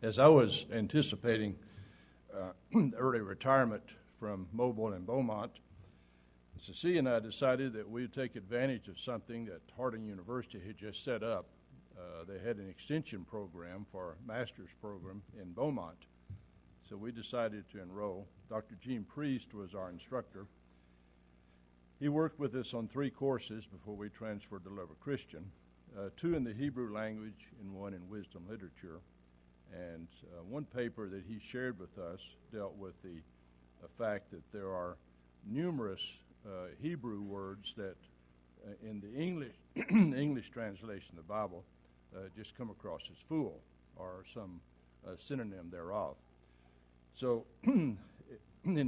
As I was anticipating early retirement from Mobile and Beaumont, Cecilia and I decided that we would take advantage of something that Harding University had just set up. They had an extension program for a master's program in Beaumont. So we decided to enroll. Dr. Gene Priest was our instructor. He worked with us on 3 courses before we transferred to Love a Christian, 2 in the Hebrew language and 1 in wisdom literature. And one paper that he shared with us dealt with the fact that there are numerous Hebrew words that in the English translation of the Bible just come across as fool or some synonym thereof. So in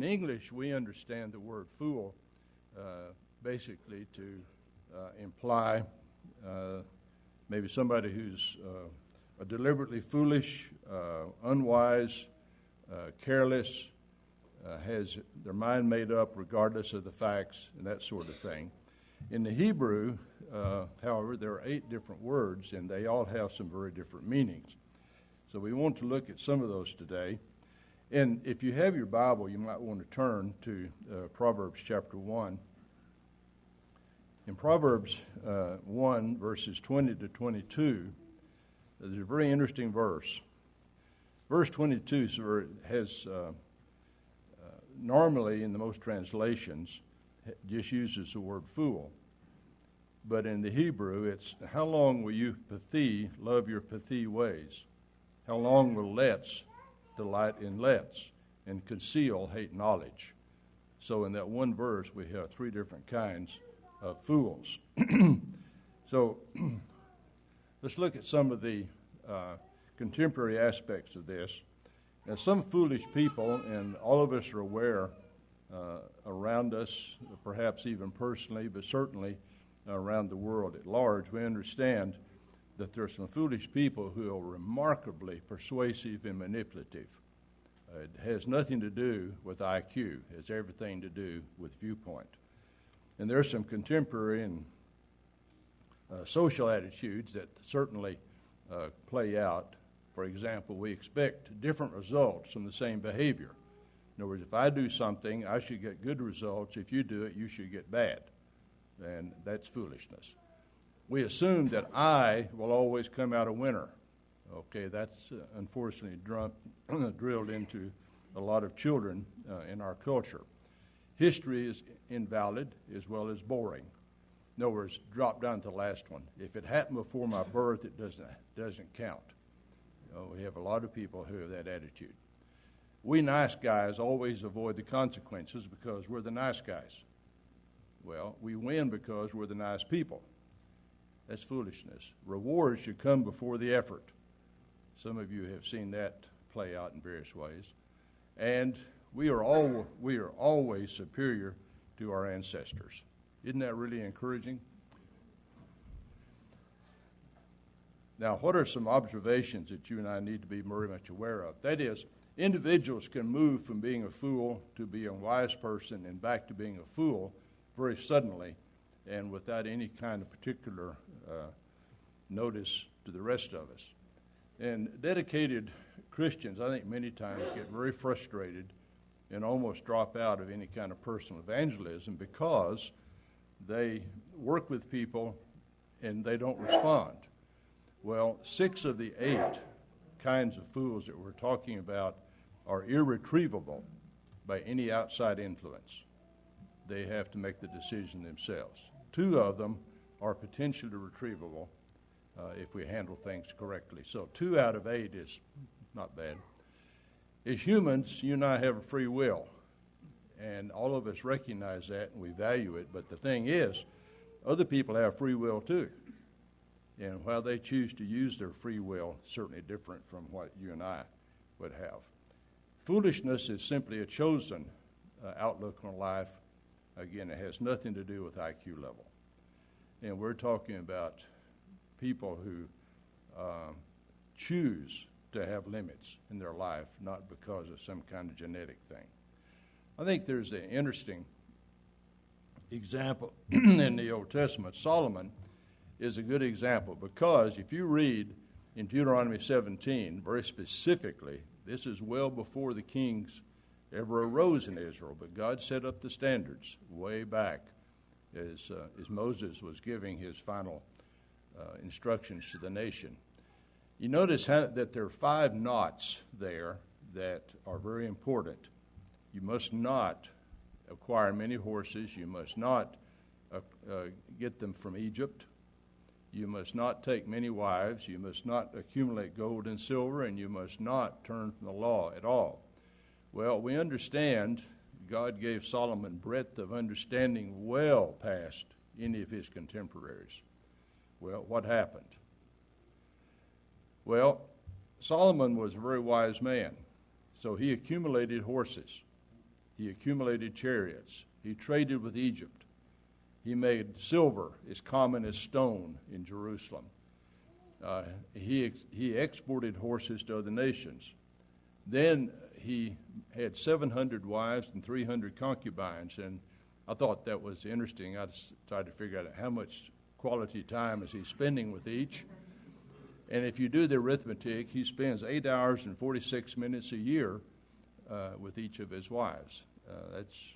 English, we understand the word fool basically to imply maybe somebody who's deliberately foolish, unwise, careless, has their mind made up regardless of the facts and that sort of thing. In the Hebrew, however, there are 8 different words, and they all have some very different meanings. So we want to look at some of those today. And if you have your Bible, you might want to turn to Proverbs chapter 1. In Proverbs 1, verses 20 to 22, there's a very interesting verse. Verse 22 has, normally in the most translations, just uses the word fool. But in the Hebrew, it's, how long will you, Pathi, love your Pathi ways? How long will let's delight in let's, and conceal hate knowledge? So in that one verse, we have 3 different kinds of fools. So let's look at some of the contemporary aspects of this. Now, some foolish people, and all of us are aware around us, perhaps even personally, but certainly around the world at large, we understand that there are some foolish people who are remarkably persuasive and manipulative. It has nothing to do with IQ. It has everything to do with viewpoint. And there are some contemporary and social attitudes that certainly play out. For example, we expect different results from the same behavior. In other words, if I do something, I should get good results. If you do it, you should get bad. And that's foolishness. We assume that I will always come out a winner. Okay, that's unfortunately drilled into a lot of children in our culture. History is invalid as well as boring. In other words, drop down to the last one. If it happened before my birth, it doesn't count. We have a lot of people who have that attitude. We nice guys always avoid the consequences because we're the nice guys. Well, we win because we're the nice people. That's foolishness. Rewards should come before the effort. Some of you have seen that play out in various ways. And we are always superior to our ancestors. Isn't that really encouraging? Now, what are some observations that you and I need to be very much aware of? That is, individuals can move from being a fool to being a wise person and back to being a fool very suddenly and without any kind of particular notice to the rest of us. And dedicated Christians, I think many times get very frustrated and almost drop out of any kind of personal evangelism because they work with people and they don't respond. Well, 6 of the 8 kinds of fools that we're talking about are irretrievable by any outside influence. They have to make the decision themselves. 2 of them are potentially retrievable if we handle things correctly. So 2 out of 8 is not bad. As humans, you and I have a free will, and all of us recognize that and we value it. But the thing is, other people have free will too. And how they choose to use their free will is certainly different from what you and I would have. Foolishness is simply a chosen outlook on life. Again, it has nothing to do with IQ level. And we're talking about people who choose to have limits in their life, not because of some kind of genetic thing. I think there's an interesting example in the Old Testament. Solomon is a good example because if you read in Deuteronomy 17, very specifically, this is well before the kings ever arose in Israel, but God set up the standards way back as Moses was giving his final instructions to the nation. You notice that there are 5 knots there that are very important. You must not acquire many horses. You must not get them from Egypt. You must not take many wives. You must not accumulate gold and silver, and you must not turn from the law at all. Well, we understand God gave Solomon breadth of understanding well past any of his contemporaries. Well, what happened? Well, Solomon was a very wise man, so he accumulated horses. He accumulated chariots. He traded with Egypt. He made silver as common as stone in Jerusalem. He exported horses to other nations. Then he had 700 wives and 300 concubines, and I thought that was interesting. I just tried to figure out how much quality time is he spending with each. And if you do the arithmetic, he spends 8 hours and 46 minutes a year with each of his wives. That's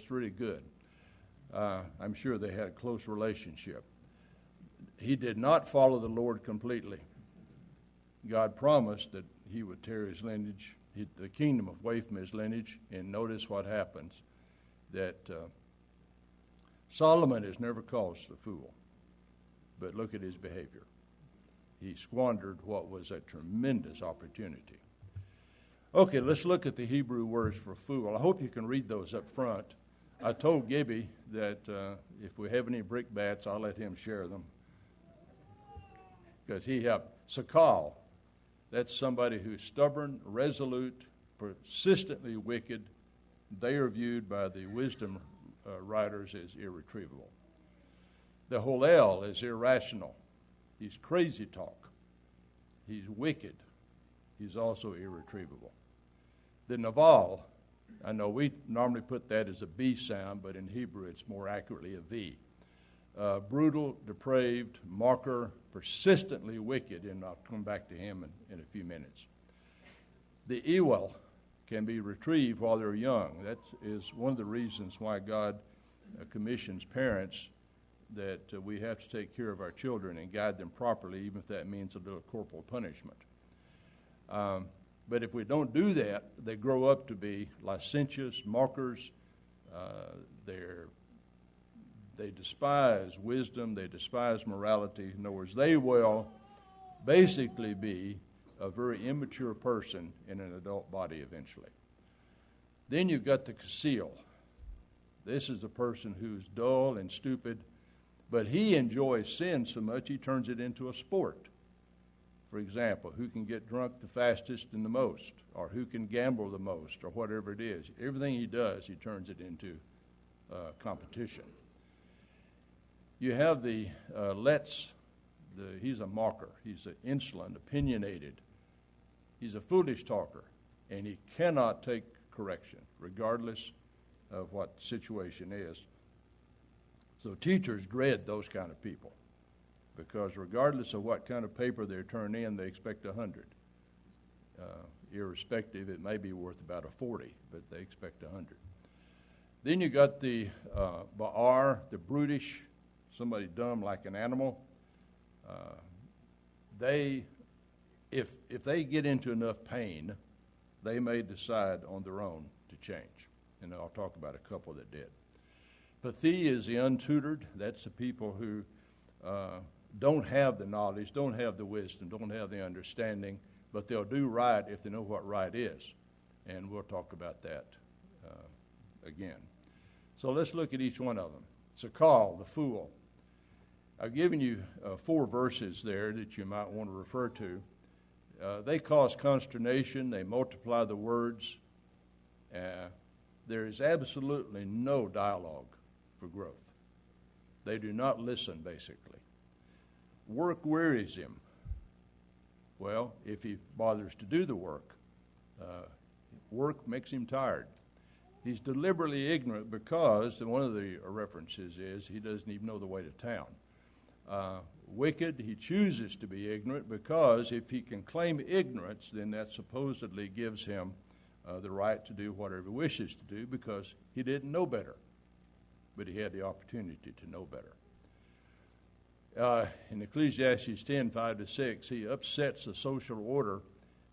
really good. I'm sure they had a close relationship. He did not follow the Lord completely. God promised that he would tear his lineage, the kingdom away from his lineage, and notice what happens, that Solomon is never called a fool, but look at his behavior. He squandered what was a tremendous opportunity. Okay, let's look at the Hebrew words for fool. I hope you can read those up front. I told Gibby that if we have any brickbats, I'll let him share them, because he helped. Sakal, that's somebody who's stubborn, resolute, persistently wicked. They are viewed by the wisdom writers as irretrievable. The Holel is irrational. He's crazy talk. He's wicked. He's also irretrievable. The Naval, I know we normally put that as a B sound, but in Hebrew it's more accurately a V. Brutal, depraved, mocker, persistently wicked, and I'll come back to him in a few minutes. The Ewell can be retrieved while they're young. That is one of the reasons why God commissions parents that we have to take care of our children and guide them properly, even if that means a little corporal punishment. But if we don't do that, they grow up to be licentious, mockers. They despise wisdom. They despise morality. In other words, they will basically be a very immature person in an adult body eventually. Then you've got the Kasil. This is a person who's dull and stupid, but he enjoys sin so much he turns it into a sport. For example, who can get drunk the fastest and the most, or who can gamble the most, or whatever it is. Everything he does, he turns it into competition. You have the Letz. He's a mocker. He's insolent, opinionated. He's a foolish talker, and he cannot take correction, regardless of what the situation is. So teachers dread those kind of people, because regardless of what kind of paper they turn in, they expect 100. Irrespective, it may be worth about a 40, but they expect 100. Then you got the Ba'ar, the brutish, somebody dumb like an animal. If they get into enough pain, they may decide on their own to change. And I'll talk about a couple that did. Pathi is the untutored. That's the people who don't have the knowledge, don't have the wisdom, don't have the understanding, but they'll do right if they know what right is. And we'll talk about that again. So let's look at each one of them. Sakal, the fool. I've given you 4 verses there that you might want to refer to. They cause consternation. They multiply the words. There is absolutely no dialogue for growth. They do not listen, basically. Work wearies him. Well, if he bothers to do the work, work makes him tired. He's deliberately ignorant because, and one of the references is, he doesn't even know the way to town. Wicked, he chooses to be ignorant because if he can claim ignorance, then that supposedly gives him the right to do whatever he wishes to do because he didn't know better. But he had the opportunity to know better. In Ecclesiastes 10, 5-6, he upsets the social order,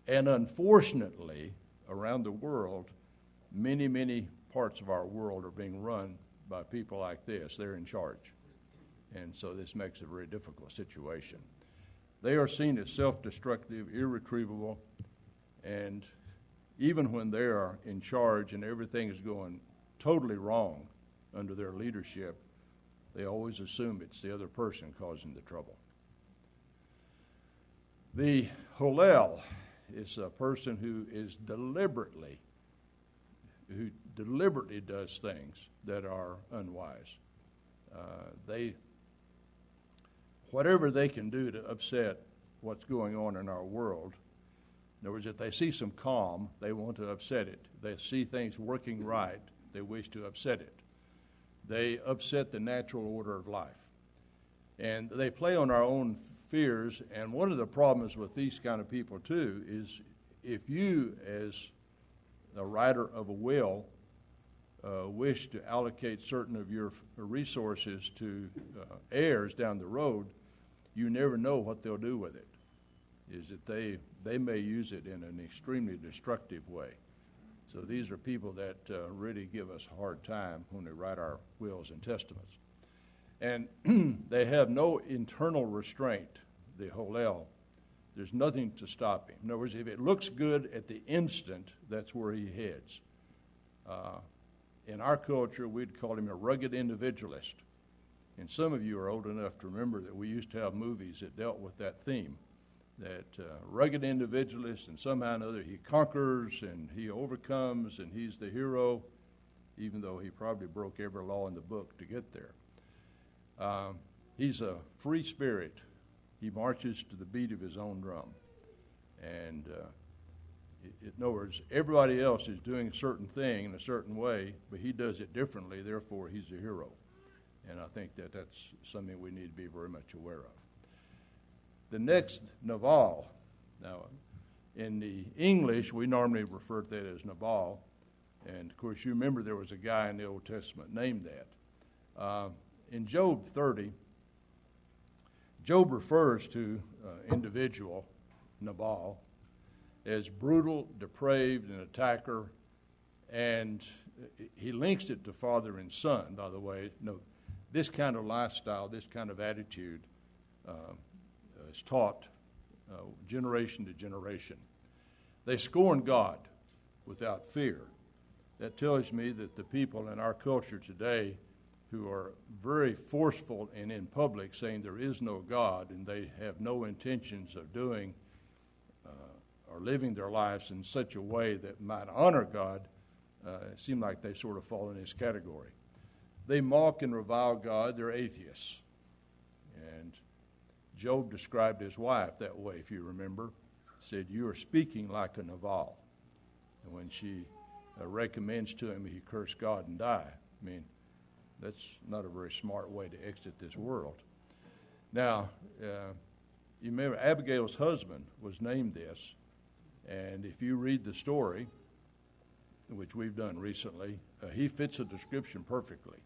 and unfortunately, around the world, many, many parts of our world are being run by people like this. They're in charge. And so this makes a very difficult situation. They are seen as self-destructive, irretrievable, and even when they are in charge and everything is going totally wrong under their leadership, they always assume it's the other person causing the trouble. The Holel is a person who deliberately does things that are unwise. Whatever they can do to upset what's going on in our world. In other words, if they see some calm, they want to upset it. They see things working right, they wish to upset it. They upset the natural order of life. And they play on our own fears, and one of the problems with these kind of people, too, is if you, as a writer of a will, wish to allocate certain of your resources to heirs down the road, you never know what they'll do with it. Is that they may use it in an extremely destructive way. So these are people that really give us a hard time when they write our wills and testaments. And they have no internal restraint, the Holel. There's nothing to stop him. In other words, if it looks good at the instant, that's where he heads. In our culture, we'd call him a rugged individualist. And some of you are old enough to remember that we used to have movies that dealt with that theme, that rugged individualist, and somehow or another he conquers and he overcomes and he's the hero, even though he probably broke every law in the book to get there. He's a free spirit. He marches to the beat of his own drum. And in other words, everybody else is doing a certain thing in a certain way, but he does it differently, therefore he's a hero. And I think that that's something we need to be very much aware of. The next, Nabal. Now, in the English, we normally refer to that as Nabal. And, of course, you remember there was a guy in the Old Testament named that. In Job 30, Job refers to individual, Nabal, as brutal, depraved, an attacker. And he links it to father and son, by the way. No, this kind of lifestyle, this kind of attitude is taught generation to generation. They scorn God without fear. That tells me that the people in our culture today who are very forceful and in public saying there is no God and they have no intentions of doing or living their lives in such a way that might honor God, seem like they sort of fall in this category. They mock and revile God. They're atheists. And Job described his wife that way, if you remember. Said, "You are speaking like a Nabal." And when she recommends to him he curse God and die, I mean, that's not a very smart way to exit this world. Now, you remember Abigail's husband was named this. And if you read the story, which we've done recently, he fits the description perfectly.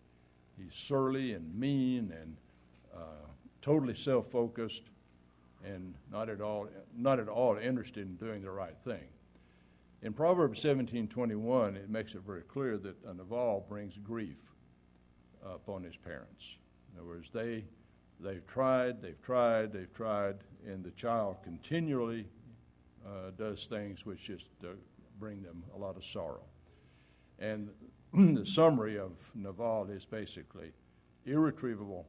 He's surly and mean and totally self-focused and not at all interested in doing the right thing. In Proverbs 17:21, it makes it very clear that a Nabal brings grief upon his parents. In other words, they've tried, and the child continually does things which just bring them a lot of sorrow. And the summary of Nabal is basically irretrievable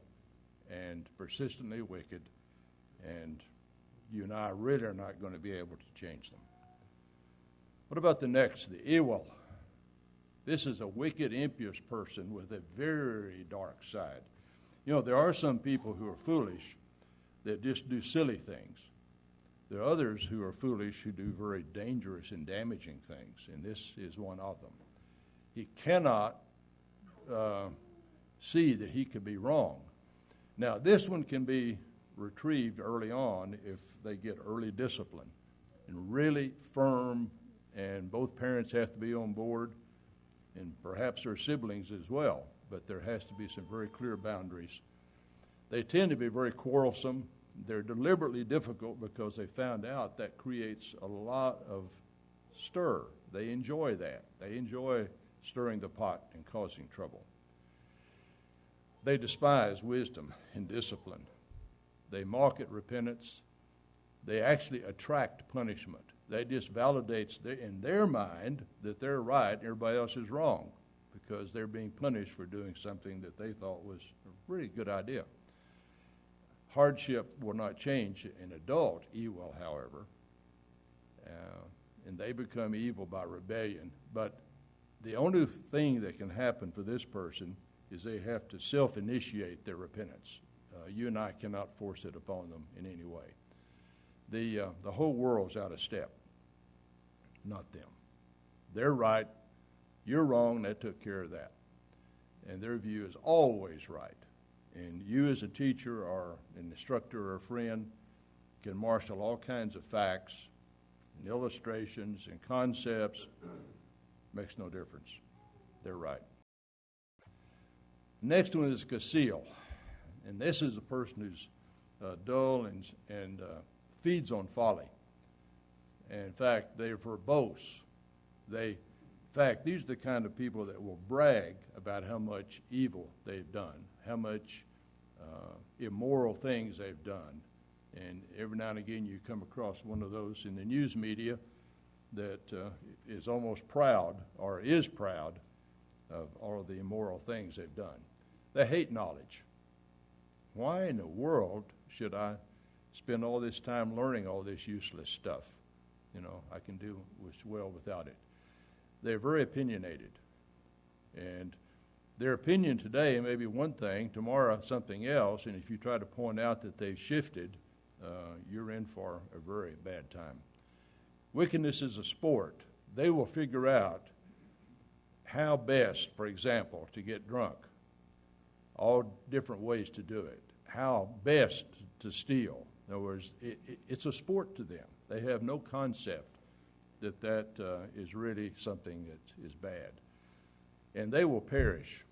and persistently wicked, and you and I really are not going to be able to change them. What about the next, the Ewell? This is a wicked, impious person with a very dark side. You know, there are some people who are foolish that just do silly things. There are others who are foolish who do very dangerous and damaging things, and this is one of them. He cannot see that he could be wrong. Now, this one can be retrieved early on if they get early discipline and really firm, and both parents have to be on board, and perhaps their siblings as well, but there has to be some very clear boundaries. They tend to be very quarrelsome. They're deliberately difficult because they found out that creates a lot of stir. They enjoy that. They enjoy stirring the pot and causing trouble. They despise wisdom and discipline. They mock at repentance. They actually attract punishment. That just validates in their mind that they're right and everybody else is wrong because they're being punished for doing something that they thought was a really good idea. Hardship will not change an adult evil, however, and they become evil by rebellion. But the only thing that can happen for this person is they have to self-initiate their repentance. You and I cannot force it upon them in any way. The whole world's out of step, not them. They're right, you're wrong, that took care of that. And their view is always right. And you as a teacher or an instructor or a friend can marshal all kinds of facts and illustrations and concepts. Makes no difference. They're right. Next one is Casil. And this is a person who's dull and feeds on folly. And in fact, they're verbose. In fact, these are the kind of people that will brag about how much evil they've done, how much immoral things they've done. And every now and again you come across one of those in the news media that is almost proud or is proud of all of the immoral things they've done. They hate knowledge. Why in the world should I spend all this time learning all this useless stuff? I can do well without it. They're very opinionated. And their opinion today may be one thing, tomorrow something else, and if you try to point out that they've shifted, you're in for a very bad time. Wickedness is a sport. They will figure out how best, for example, to get drunk. All different ways to do it. How best to steal. In other words, it's a sport to them. They have no concept that is really something that is bad. And they will perish.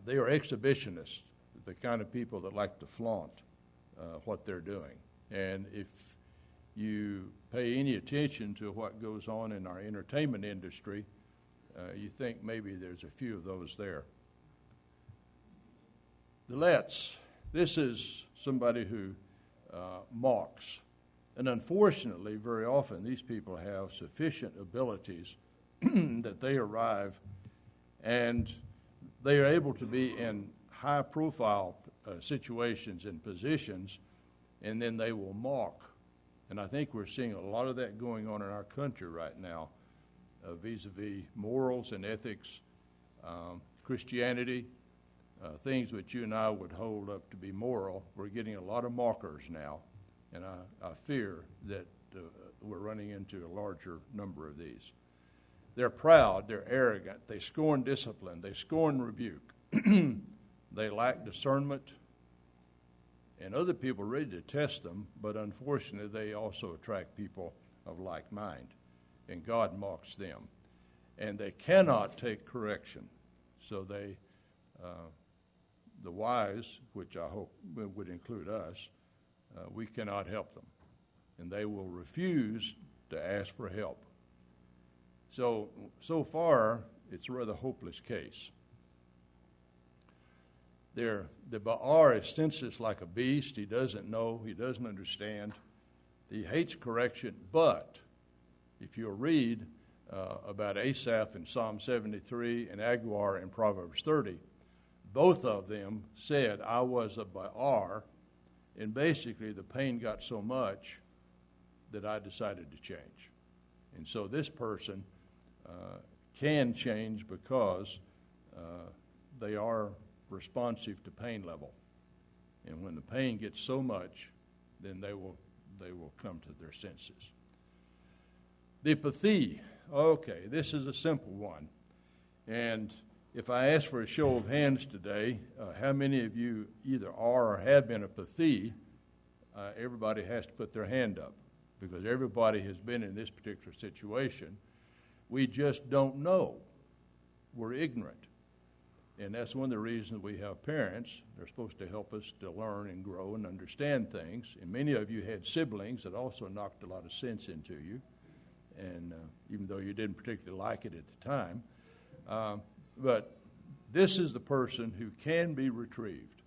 They are exhibitionists, the kind of people that like to flaunt what they're doing. And if you pay any attention to what goes on in our entertainment industry, you think maybe there's a few of those there. The Letts, this is somebody who mocks. And unfortunately, very often, these people have sufficient abilities that they arrive and they are able to be in high-profile situations and positions, and then they will mock. And I think we're seeing a lot of that going on in our country right now, vis-a-vis morals and ethics, Christianity, things which you and I would hold up to be moral. We're getting a lot of mockers now, and I fear that we're running into a larger number of these. They're proud, they're arrogant, they scorn discipline, they scorn rebuke, they lack discernment, and other people really detest them, but unfortunately they also attract people of like mind, and God mocks them. And they cannot take correction, so they, the wise, which I hope would include us, we cannot help them, and they will refuse to ask for help. So far, it's a rather hopeless case. The Ba'ar is senseless like a beast. He doesn't know. He doesn't understand. He hates correction. But if you'll read about Asaph in Psalm 73 and Agur in Proverbs 30, both of them said, I was a Ba'ar, and basically the pain got so much that I decided to change. And so this person can change because they are responsive to pain level. And when the pain gets so much, then they will come to their senses. The Pathi, okay, this is a simple one. And If I ask for a show of hands today, how many of you either are or have been a pathee, everybody has to put their hand up because everybody has been in this particular situation. We just don't know. We're ignorant. And that's one of the reasons we have parents. They're supposed to help us to learn and grow and understand things. And many of you had siblings that also knocked a lot of sense into you, and even though you didn't particularly like it at the time. But this is the person who can be retrieved.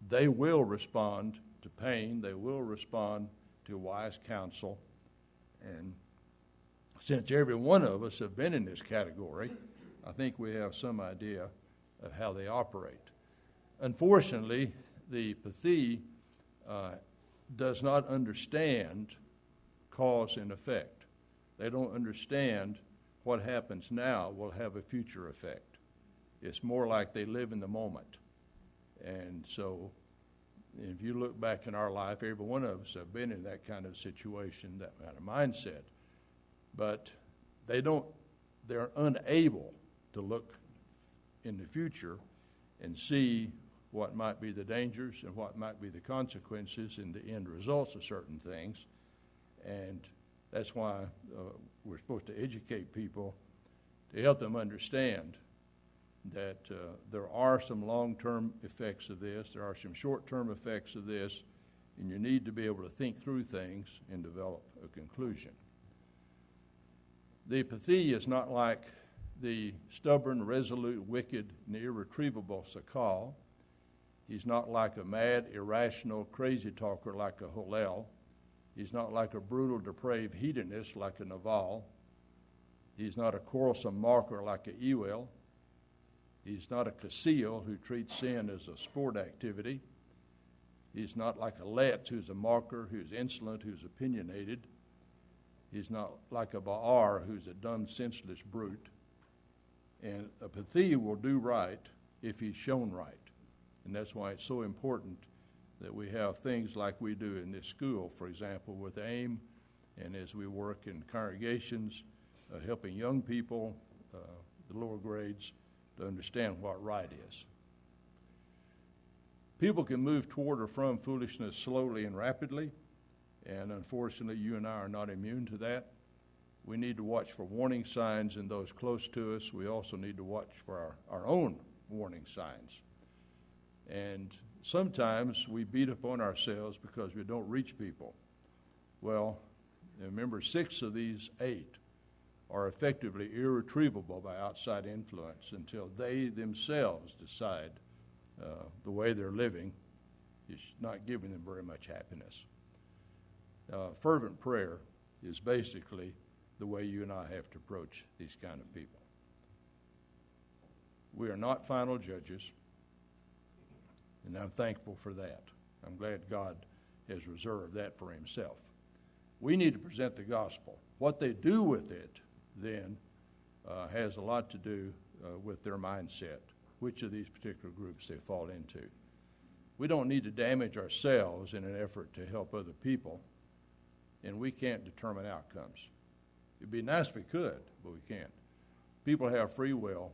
They will respond to pain. They will respond to wise counsel. And since every one of us have been in this category, I think we have some idea of how they operate. Unfortunately, the pathee does not understand cause and effect. They don't understand what happens now will have a future effect. It's more like they live in the moment. And so if you look back in our life, every one of us have been in that kind of situation, that kind of mindset. But they're unable to look in the future and see what might be the dangers and what might be the consequences and the end results of certain things. And that's why we're supposed to educate people to help them understand that there are some long-term effects of this, there are some short-term effects of this, and you need to be able to think through things and develop a conclusion. The pathee is not like the stubborn, resolute, wicked, and irretrievable Sakal. He's not like a mad, irrational, crazy talker like a Hillel. He's not like a brutal, depraved hedonist like a Naval. He's not a quarrelsome mocker like a Ewell. He's not a Casil who treats sin as a sport activity. He's not like a Letz who's a mocker, who's insolent, who's opinionated. He's not like a Baar who's a dumb, senseless brute. And a pathee will do right if he's shown right. And that's why it's so important that we have things like we do in this school, for example, with AIM, and as we work in congregations, helping young people, the lower grades, to understand what right is. People can move toward or from foolishness slowly and rapidly, and unfortunately you and I are not immune to that. We need to watch for warning signs in those close to us. We also need to watch for our own warning signs. And sometimes we beat upon ourselves because we don't reach people. Well, remember, 6 of these 8 are effectively irretrievable by outside influence until they themselves decide the way they're living is not giving them very much happiness. Fervent prayer is basically the way you and I have to approach these kind of people. We are not final judges, and I'm thankful for that. I'm glad God has reserved that for himself. We need to present the gospel. What they do with it then has a lot to do with their mindset, which of these particular groups they fall into. We don't need to damage ourselves in an effort to help other people, and we can't determine outcomes. It'd be nice if we could, but we can't. People have free will,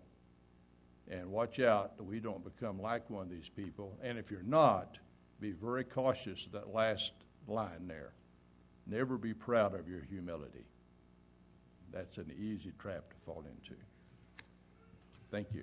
and watch out that we don't become like one of these people. And if you're not, be very cautious of that last line there. Never be proud of your humility. That's an easy trap to fall into. Thank you.